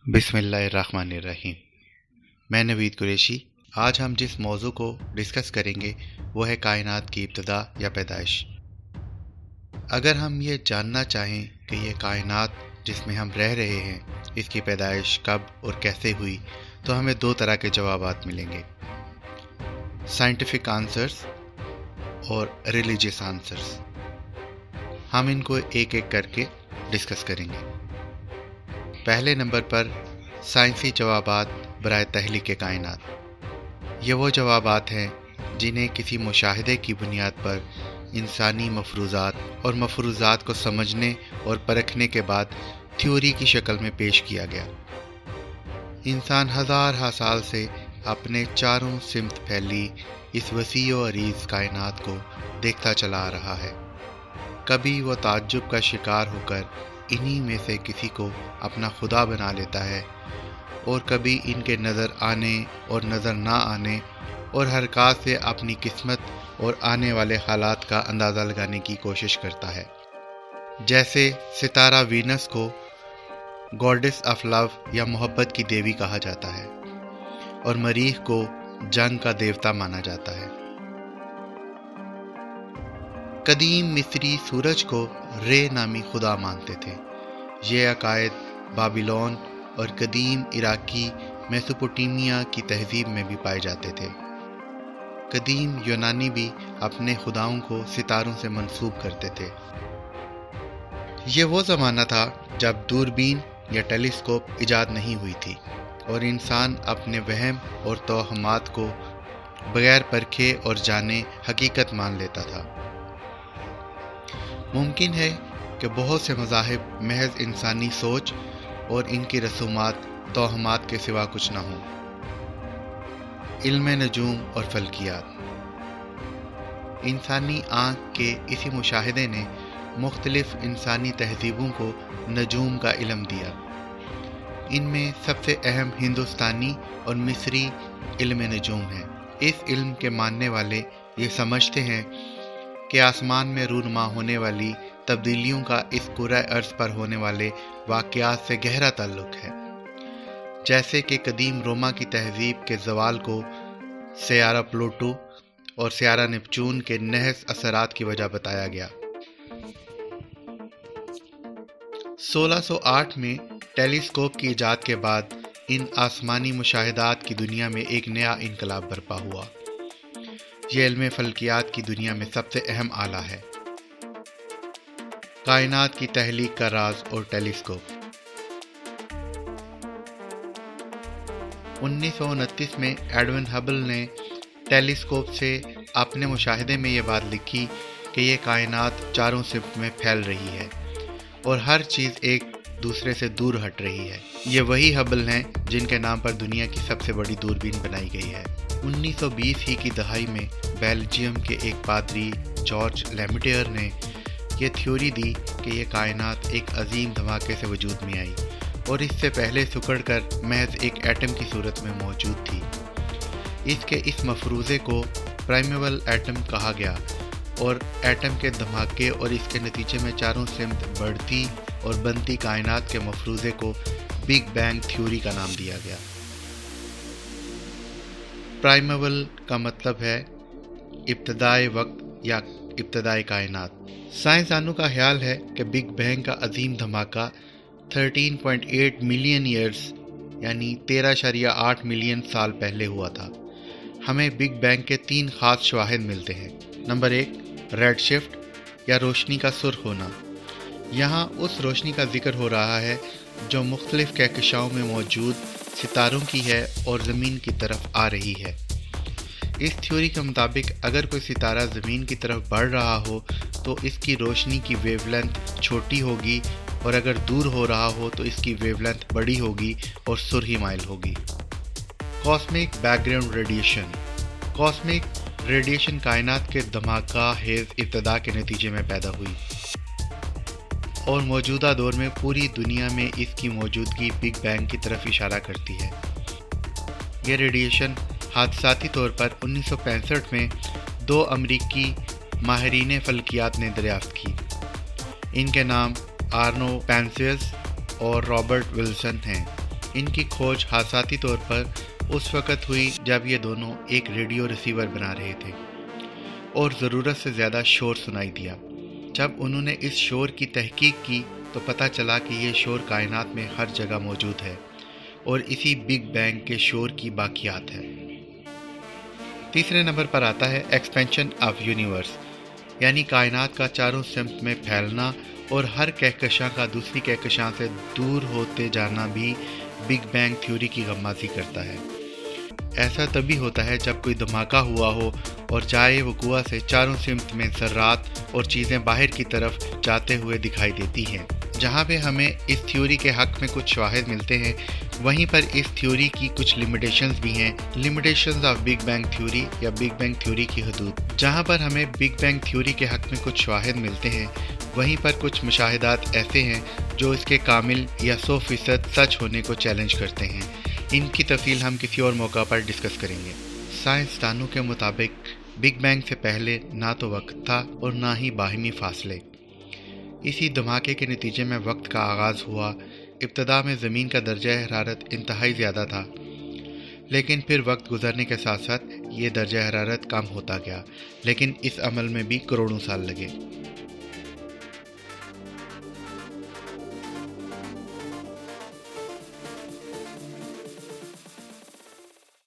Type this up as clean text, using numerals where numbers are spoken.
بسم اللہ الرحمن الرحیم۔ میں نوید قریشی۔ آج ہم جس موضوع کو ڈسکس کریں گے وہ ہے کائنات کی ابتدا یا پیدائش۔ اگر ہم یہ جاننا چاہیں کہ یہ کائنات جس میں ہم رہ رہے ہیں اس کی پیدائش کب اور کیسے ہوئی تو ہمیں دو طرح کے جوابات ملیں گے، سائنٹیفک آنسرز اور ریلیجیس آنسرز۔ ہم ان کو ایک ایک کر کے ڈسکس کریں گے۔ پہلے نمبر پر سائنسی جوابات برائے تخلیق کائنات۔ یہ وہ جوابات ہیں جنہیں کسی مشاہدے کی بنیاد پر انسانی مفروضات اور مفروضات کو سمجھنے اور پرکھنے کے بعد تھیوری کی شکل میں پیش کیا گیا۔ انسان ہزارہ سال سے اپنے چاروں سمت پھیلی اس وسیع و عریض کائنات کو دیکھتا چلا آ رہا ہے۔ کبھی وہ تعجب کا شکار ہو کر انہی میں سے کسی کو اپنا خدا بنا لیتا ہے، اور کبھی ان کے نظر آنے اور نظر نہ آنے اور حرکات سے اپنی قسمت اور آنے والے حالات کا اندازہ لگانے کی کوشش کرتا ہے۔ جیسے ستارہ وینس کو گوڈس آف لو یا محبت کی دیوی کہا جاتا ہے، اور مریخ کو جنگ کا دیوتا مانا جاتا ہے۔ قدیم مصری سورج کو رے نامی خدا مانتے تھے۔ یہ عقائد بابلون اور قدیم عراقی میسوپوٹیمیا کی تہذیب میں بھی پائے جاتے تھے۔ قدیم یونانی بھی اپنے خداؤں کو ستاروں سے منسوب کرتے تھے۔ یہ وہ زمانہ تھا جب دوربین یا ٹیلیسکوپ ایجاد نہیں ہوئی تھی، اور انسان اپنے وہم اور توہمات کو بغیر پرکھے اور جانے حقیقت مان لیتا تھا۔ ممکن ہے کہ بہت سے مذاہب محض انسانی سوچ اور ان کی رسومات توہمات کے سوا کچھ نہ ہوں۔ علم نجوم اور فلکیات۔ انسانی آنکھ کے اسی مشاہدے نے مختلف انسانی تہذیبوں کو نجوم کا علم دیا۔ ان میں سب سے اہم ہندوستانی اور مصری علم نجوم ہے۔ اس علم کے ماننے والے یہ سمجھتے ہیں کہ آسمان میں رونما ہونے والی تبدیلیوں کا اس کرۂ ارض پر ہونے والے واقعات سے گہرا تعلق ہے۔ جیسے کہ قدیم روما کی تہذیب کے زوال کو سیارہ پلوٹو اور سیارہ نیپچون کے نحس اثرات کی وجہ بتایا گیا۔ 1608 میں ٹیلیسکوپ کی ایجاد کے بعد ان آسمانی مشاہدات کی دنیا میں ایک نیا انقلاب برپا ہوا۔ یہ علم فلکیات کی دنیا میں سب سے اہم آلہ ہے۔ کائنات کی تخلیق کا راز اور ٹیلیسکوپ۔ 1929 میں ایڈون ہبل نے ٹیلیسکوپ سے اپنے مشاہدے میں یہ بات لکھی کہ یہ کائنات چاروں سمت میں پھیل رہی ہے اور ہر چیز ایک دوسرے سے دور ہٹ رہی ہے۔ یہ وہی ہبل ہیں جن کے نام پر دنیا کی سب سے بڑی دوربین بنائی گئی ہے۔ 1920 ہی کی دہائی میں بیلجیم کے ایک پادری جارج لیمیٹر نے یہ تھیوری دی کہ یہ کائنات ایک عظیم دھماکے سے وجود میں آئی اور اس سے پہلے سکڑ کر محض ایک ایٹم کی صورت میں موجود تھی۔ اس کے اس مفروضے کو پرائمیول ایٹم کہا گیا، اور ایٹم کے دھماکے اور اس کے نتیجے میں چاروں سمت بڑھتی اور بنتی کائنات کے مفروضے کو بگ بینگ تھیوری کا نام دیا گیا۔ پرائمیول کا مطلب ہے ابتدائے وقت یا ابتدائے کائنات۔ سائنسدانوں کا خیال ہے کہ بگ بینگ کا عظیم دھماکہ 13.8 ملین ایئرز یعنی 13.8 ملین سال پہلے ہوا تھا۔ ہمیں بگ بینگ کے 3 خاص شواہد ملتے ہیں۔ نمبر 1، ریڈ شفٹ یا روشنی کا سرخ ہونا۔ یہاں اس روشنی کا ذکر ہو رہا ہے جو مختلف کہکشاؤں میں موجود ستاروں کی ہے اور زمین کی طرف آ رہی ہے۔ اس تھیوری کے مطابق اگر کوئی ستارہ زمین کی طرف بڑھ رہا ہو تو اس کی روشنی کی ویو لینتھ چھوٹی ہوگی، اور اگر دور ہو رہا ہو تو اس کی ویو لینتھ بڑی ہوگی اور سرخی مائل ہوگی۔ Cosmic back ground radiation. Cosmic radiation کائنات کے دھماکہ خیز ابتدا کے نتیجے میں پیدا ہوئی، اور موجودہ دور میں پوری دنیا میں اس کی موجودگی بگ بینگ کی طرف اشارہ کرتی ہے۔ یہ ریڈیشن حادثاتی طور پر 1965 میں 2 امریکی ماہرین فلکیات نے دریافت کی۔ ان کے نام آرنو پینسیوس اور رابرٹ ولسن ہیں۔ ان کی کھوج حادثاتی طور پر اس وقت ہوئی جب یہ دونوں ایک ریڈیو ریسیور بنا رہے تھے اور ضرورت سے زیادہ شور سنائی دیا۔ جب انہوں نے اس شور کی تحقیق کی تو پتہ چلا کہ یہ شور کائنات میں ہر جگہ موجود ہے اور اسی بگ بینگ کے شور کی باقیات ہے۔ تیسرے نمبر پر آتا ہے ایکسپینشن آف یونیورس، یعنی کائنات کا چاروں سمت میں پھیلنا اور ہر کہکشاں کا دوسری کہکشاں سے دور ہوتے جانا بھی بگ بینگ تھیوری کی غمازی کرتا ہے۔ ایسا تبھی ہوتا ہے جب کوئی دھماکہ ہوا ہو اور جائے وقوع سے چاروں سمت میں ذرات اور چیزیں باہر کی طرف جاتے ہوئے دکھائی دیتی ہیں۔ جہاں پہ ہمیں اس تھیوری کے حق میں کچھ شواہد ملتے ہیں، وہیں پر اس تھیوری کی کچھ لیمیٹیشنز بھی ہیں، limitations of big bang theory یا بگ بینگ تھیوری کی حدود۔ جہاں پر ہمیں بگ بینگ تھیوری کے حق میں کچھ شواہد ملتے ہیں، وہیں پر کچھ مشاہدات ایسے ہیں جو اس کے کامل یا 100% سچ ہونے کو چیلنج کرتے ہیں۔ ان کی تفصیل ہم کسی اور موقع پر ڈسکس کریں گے۔ سائنسدانوں کے مطابق بگ بینگ سے پہلے نہ تو وقت تھا اور نہ ہی باہمی فاصلے۔ اسی دھماکے کے نتیجے میں وقت کا آغاز ہوا۔ ابتدا میں زمین کا درجہ حرارت انتہائی زیادہ تھا، لیکن پھر وقت گزرنے کے ساتھ ساتھ یہ درجہ حرارت کم ہوتا گیا، لیکن اس عمل میں بھی کروڑوں سال لگے۔